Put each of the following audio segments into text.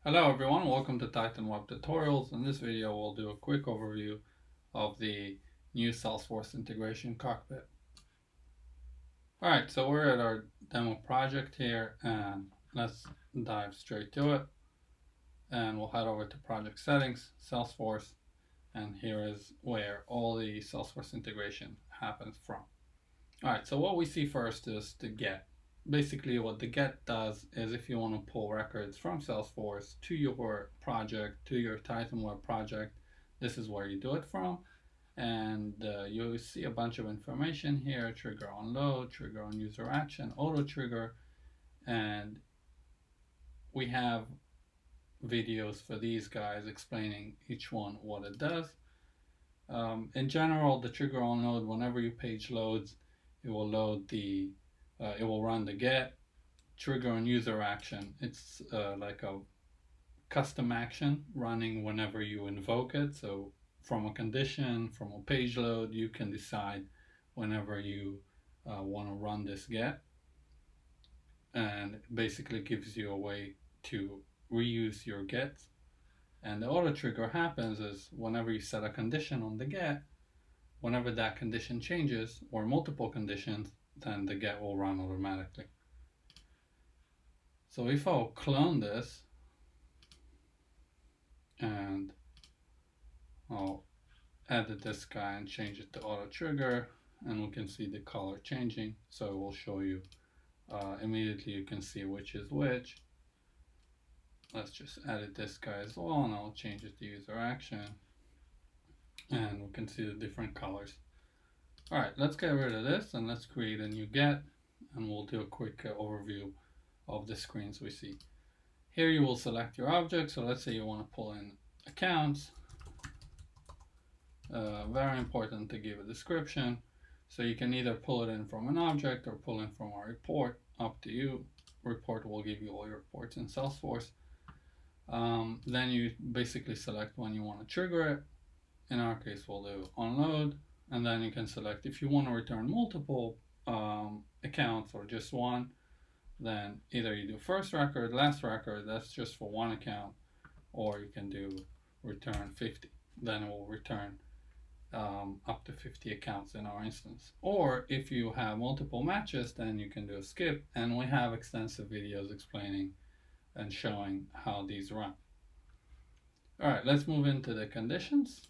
Hello everyone, welcome to Titan Web Tutorials. In this video we'll do a quick overview of the new Salesforce integration cockpit. Alright, so we're at our demo project here and let's dive straight to it. And we'll head over to project settings, Salesforce, and here is where all the Salesforce integration happens from. Alright, so what we see first is the get. Basically what the get does is if you want to pull records from Salesforce to your project, to your Titan Web project, this is where you do it from. And you see a bunch of information here: trigger on load, trigger on user action, auto trigger, and we have videos for these guys explaining each one what it does. In general, the trigger on load, whenever your page loads, it will load the it will run the get. Trigger on user action, it's like a custom action running whenever you invoke it. So from a condition, from a page load, you can decide whenever you want to run this get, and it basically gives you a way to reuse your gets. And the auto trigger happens is whenever you set a condition on the get, whenever that condition changes or multiple conditions, then the get will run automatically. So if I'll clone this and I'll edit this guy and change it to auto trigger, and we can see the color changing, so it will show you immediately. You can see which is which. Let's just edit this guy as well, and I'll change it to user action, and we can see the different colors. Alright, let's get rid of this and let's create a new get, and we'll do a quick overview of the screens we see. Here you will select your object, so let's say you want to pull in accounts. Very important to give a description, so you can either pull it in from an object or pull in from a report, up to you. Report will give you all your reports in Salesforce. Then you basically select when you want to trigger it. In our case we'll do onload, and then you can select if you want to return multiple accounts or just one. Then either you do first record, last record, that's just for one account, or you can do return 50. Then it will return up to 50 accounts in our instance. Or if you have multiple matches, then you can do a skip, and we have extensive videos explaining and showing how these run. Alright, let's move into the conditions.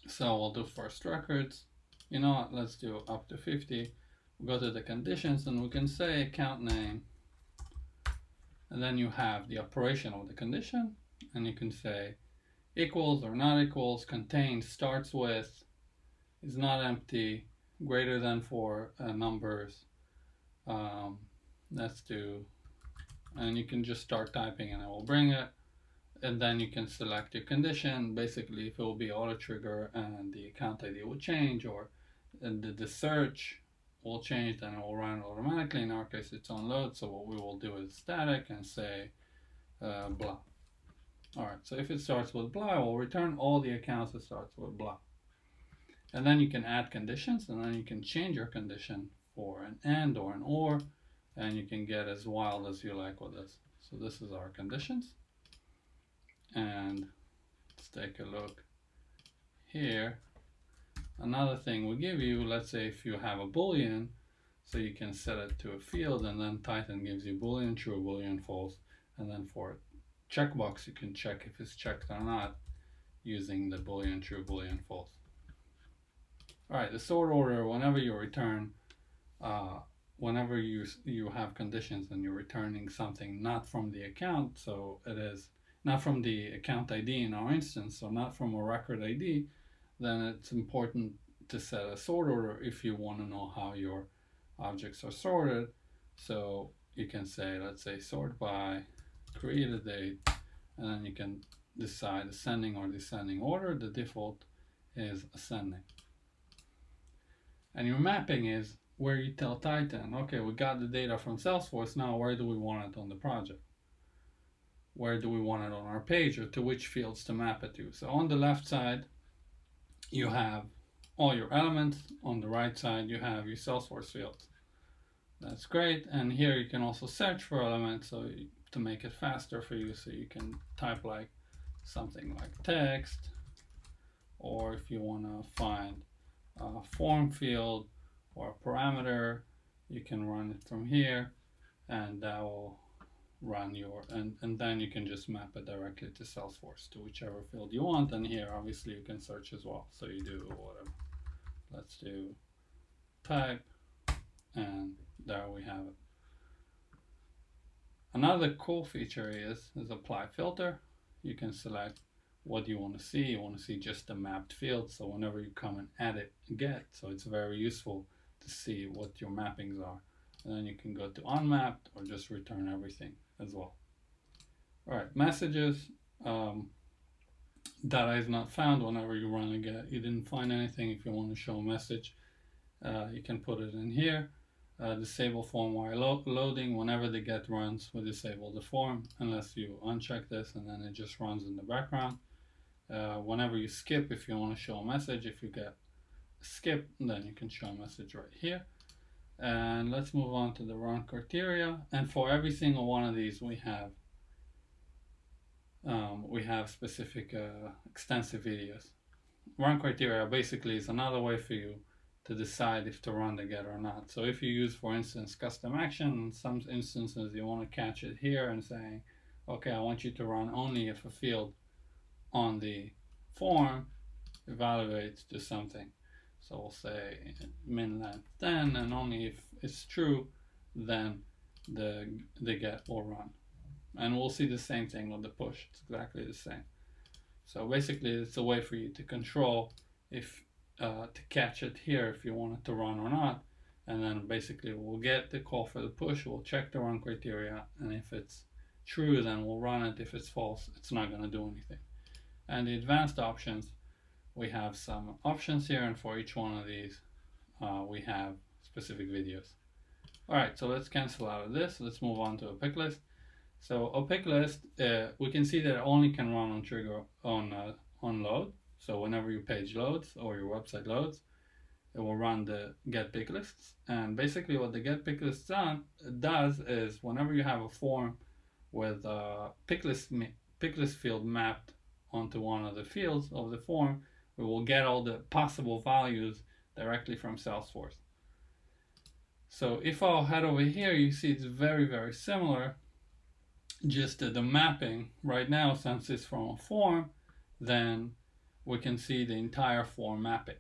So we'll do first records. You know what, let's do up to 50. We'll go to the conditions and we can say account name, and then you have the operation of the condition, and you can say equals or not equals, contains, starts with, is not empty, greater than for numbers. Let's do, and you can just start typing and it will bring it. And then you can select your condition, basically if it will be auto trigger and the account ID will change, or the search will change, then it will run automatically. In our case it's on load, so what we will do is static and say blah. Alright, so if it starts with blah, it will return all the accounts that starts with blah. And then you can add conditions, and then you can change your condition for an and or an or, and you can get as wild as you like with this. So this is our conditions. And let's take a look here. Another thing we give you, let's say if you have a boolean, so you can set it to a field, and then Titan gives you boolean true, boolean false, and then for checkbox you can check if it's checked or not using the boolean true, boolean false. Alright, the sort order, whenever you return, whenever you have conditions and you're returning something not from the account, so it is not from the account ID in our instance, so not from a record ID, then it's important to set a sort order if you want to know how your objects are sorted. So you can say, let's say sort by created date, and then you can decide ascending or descending order. The default is ascending. And your mapping is where you tell Titan, okay, we got the data from Salesforce, now where do we want it on the project? Where do we want it on our page, or to which fields to map it to? So on the left side, you have all your elements. On the right side, you have your Salesforce fields. That's great. And here you can also search for elements. So to make it faster for you, so you can type like something like text, or if you want to find a form field or a parameter, you can run it from here, and that will run your, and then you can just map it directly to Salesforce to whichever field you want. And here obviously you can search as well, so you do whatever. Let's do type, and there we have it. Another cool feature is apply filter. You can select what you want to see. You want to see just the mapped field, so whenever you come and edit get, so it's very useful to see what your mappings are. And then you can go to unmapped or just return everything as well. All right, messages. Data is not found whenever you run a get. You didn't find anything. If you want to show a message, you can put it in here. Disable form while loading. Whenever the get runs, we disable the form unless you uncheck this, and then it just runs in the background. Whenever you skip, if you want to show a message, if you get skip, then you can show a message right here. And let's move on to the run criteria. And for every single one of these, we have specific extensive videos. Run criteria basically is another way for you to decide if to run the get or not. So if you use, for instance, custom action, in some instances you want to catch it here and saying, okay, I want you to run only if a field on the form evaluates to something. So we'll say min length 10, and only if it's true, then the get will run. And we'll see the same thing with the push. It's exactly the same. So basically it's a way for you to control if to catch it here if you want it to run or not. And then basically we'll get the call for the push, we'll check the run criteria, and if it's true, then we'll run it. If it's false, it's not going to do anything. And the advanced options, we have some options here, and for each one of these we have specific videos. Alright, so let's cancel out of this. Let's move on to a pick list. So a pick list, we can see that it only can run on trigger on load. So whenever your page loads or your website loads, it will run the get pick lists. And basically what the get pick lists does is whenever you have a form with a pick list field mapped onto one of the fields of the form, we will get all the possible values directly from Salesforce. So if I'll head over here, you see it's very, very similar. Just the mapping right now, since it's from a form, then we can see the entire form mapping.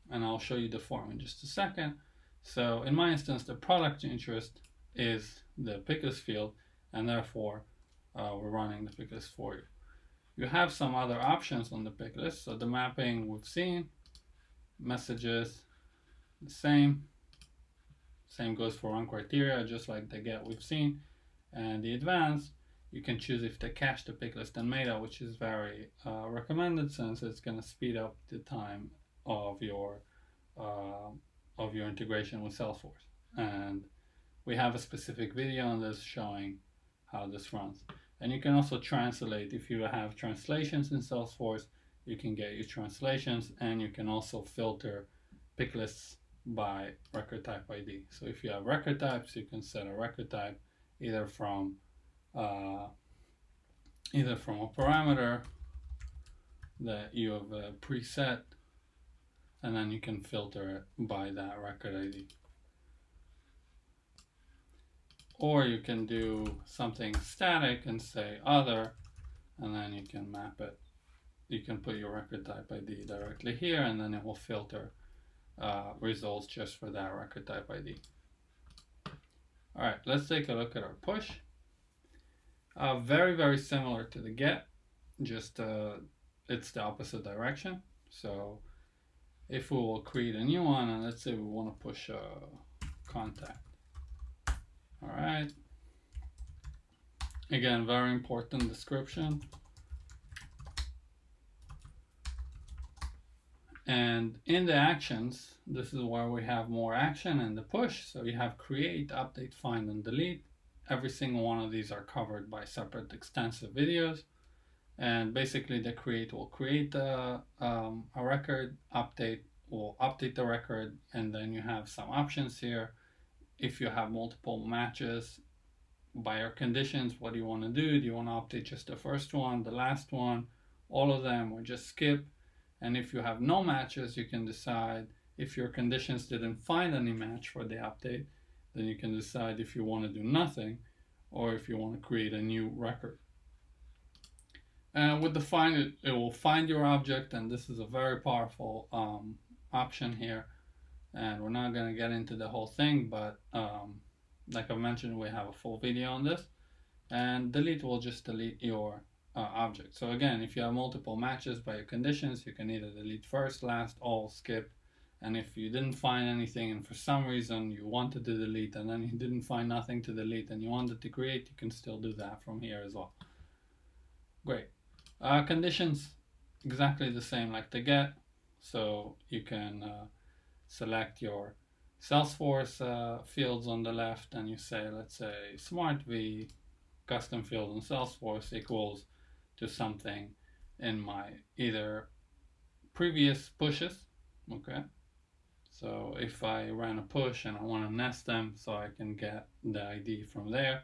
And I'll show you the form in just a second. So in my instance, the product interest is the pick list field, and therefore we're running the pick list for you. You have some other options on the pick list. So the mapping we've seen, messages, the same goes for run criteria, just like the get we've seen. And the advanced, you can choose if to cache the pick list and meta, which is very recommended since it's going to speed up the time of your integration with Salesforce. And we have a specific video on this showing how this runs. And you can also translate. If you have translations in Salesforce, you can get your translations, and you can also filter pick lists by record type ID. So if you have record types, you can set a record type either from a parameter that you have preset, and then you can filter it by that record ID. Or you can do something static and say other, and then you can map it. You can put your record type ID directly here, and then it will filter results just for that record type ID. All right, let's take a look at our push. Very, very similar to the get, just it's the opposite direction. So if we will create a new one, and let's say we want to push a contact. All right. Again, very important description. And in the actions, this is where we have more action in the push. So you have create, update, find, and delete. Every single one of these are covered by separate extensive videos. And basically the create will create a record, update will update the record, and then you have some options here. If you have multiple matches, by your conditions, what do you want to do? Do you want to update just the first one, the last one, all of them, or just skip? And if you have no matches, you can decide if your conditions didn't find any match for the update, then you can decide if you want to do nothing or if you want to create a new record. And with the find, it will find your object, and this is a very powerful option here. And we're not going to get into the whole thing, but like I mentioned, we have a full video on this. And delete will just delete your object. So again, if you have multiple matches by your conditions, you can either delete first, last, all, skip. And if you didn't find anything and for some reason you wanted to delete and then you didn't find nothing to delete and you wanted to create, you can still do that from here as well. Great. Conditions, exactly the same like the get. So you can select your Salesforce fields on the left and you say, let's say smart v custom field in Salesforce equals to something in my either previous pushes. Okay, so if I ran a push and I want to nest them so I can get the ID from there,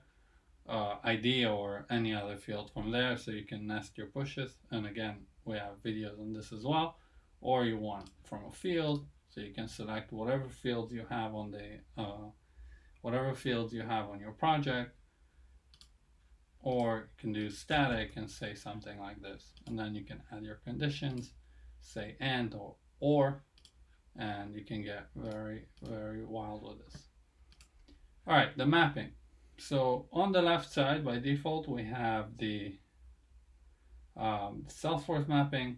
ID or any other field from there, so you can nest your pushes. And again, we have videos on this as well. Or you want from a field, so you can select whatever fields you have on the whatever fields you have on your project. Or you can do static and say something like this, and then you can add your conditions, say and or, and you can get very, very wild with this. All right, the mapping. So on the left side, by default, we have the Salesforce mapping.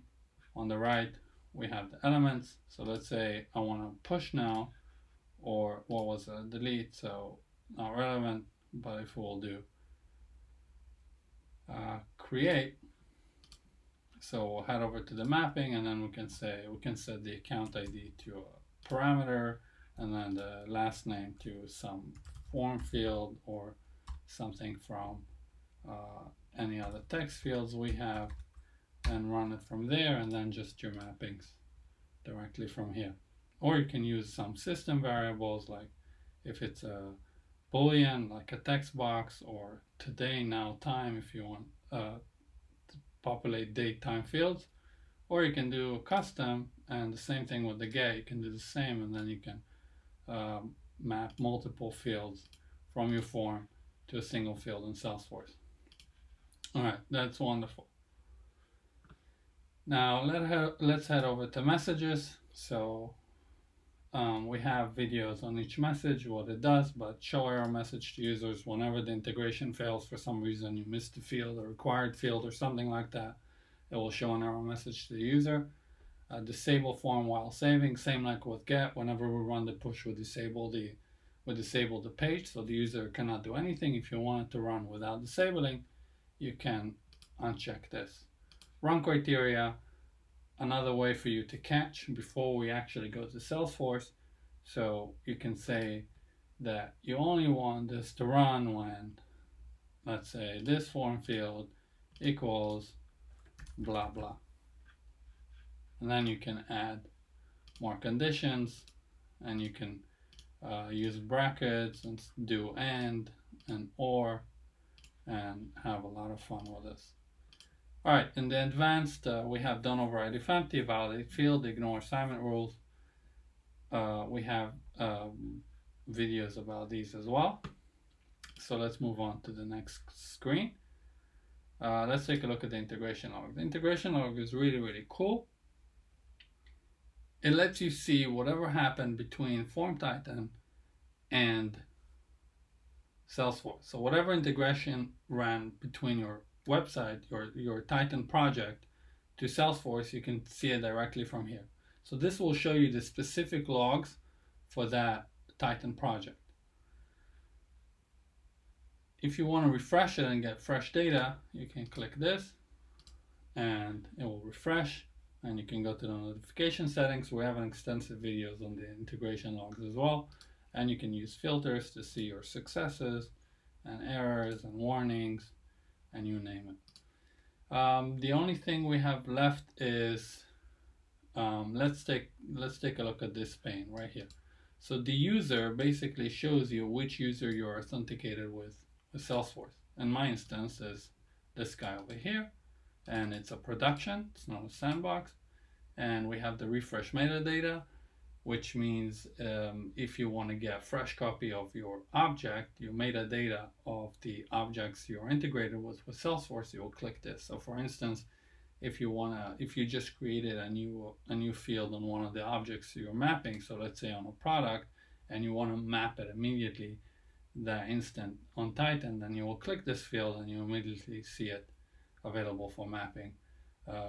On the right, we have the elements. So let's say I want to push now, or what was a delete, so not relevant, but if we'll do create, so we'll head over to the mapping, and then we can set the account ID to a parameter, and then the last name to some form field or something from any other text fields we have, and run it from there, and then just your mappings directly from here. Or you can use some system variables, like if it's a Boolean, like a text box, or today, now, time, if you want to populate date, time fields. Or you can do custom, and the same thing with the get, you can do the same, and then you can map multiple fields from your form to a single field in Salesforce. All right, that's wonderful. Now let's head over to messages. So we have videos on each message, what it does, but show error message to users whenever the integration fails for some reason, you missed a field, a required field or something like that, it will show an error message to the user. Disable form while saving, same like with get, whenever we run the push, we disable the page, so the user cannot do anything. If you want it to run without disabling, you can uncheck this. Run criteria, another way for you to catch before we actually go to Salesforce. So you can say that you only want this to run when, let's say, this form field equals blah blah. And then you can add more conditions, and you can use brackets and do and or, and have a lot of fun with this. All right, in the advanced, we have done override if empty, validate field, ignore assignment rules. We have videos about these as well. So let's move on to the next screen. Let's take a look at the integration log. The integration log is really, really cool. It lets you see whatever happened between Form Titan and Salesforce. So whatever integration ran between your website, your Titan project to Salesforce, you can see it directly from here. So this will show you the specific logs for that Titan project. If you want to refresh it and get fresh data, you can click this and it will refresh, and you can go to the notification settings. We have an extensive videos on the integration logs as well, and you can use filters to see your successes and errors and warnings and you name it. The only thing we have left is let's take a look at this pane right here. So the user basically shows you which user you're authenticated with with Salesforce. And my instance is this guy over here, and it's a production, it's not a sandbox. And we have the refresh metadata, which means if you want to get a fresh copy of your object, your metadata of the objects you're integrated with Salesforce, you will click this. So for instance, if you just created a new field on one of the objects you're mapping, so let's say on a product, and you want to map it immediately that instant on Titan, then you will click this field and you immediately see it available for mapping,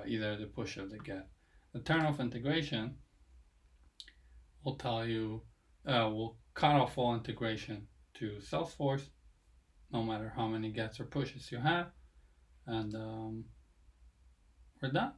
either the push or the get. The turn off integration will tell you, will cut off all integration to Salesforce, no matter how many gets or pushes you have, and we're done.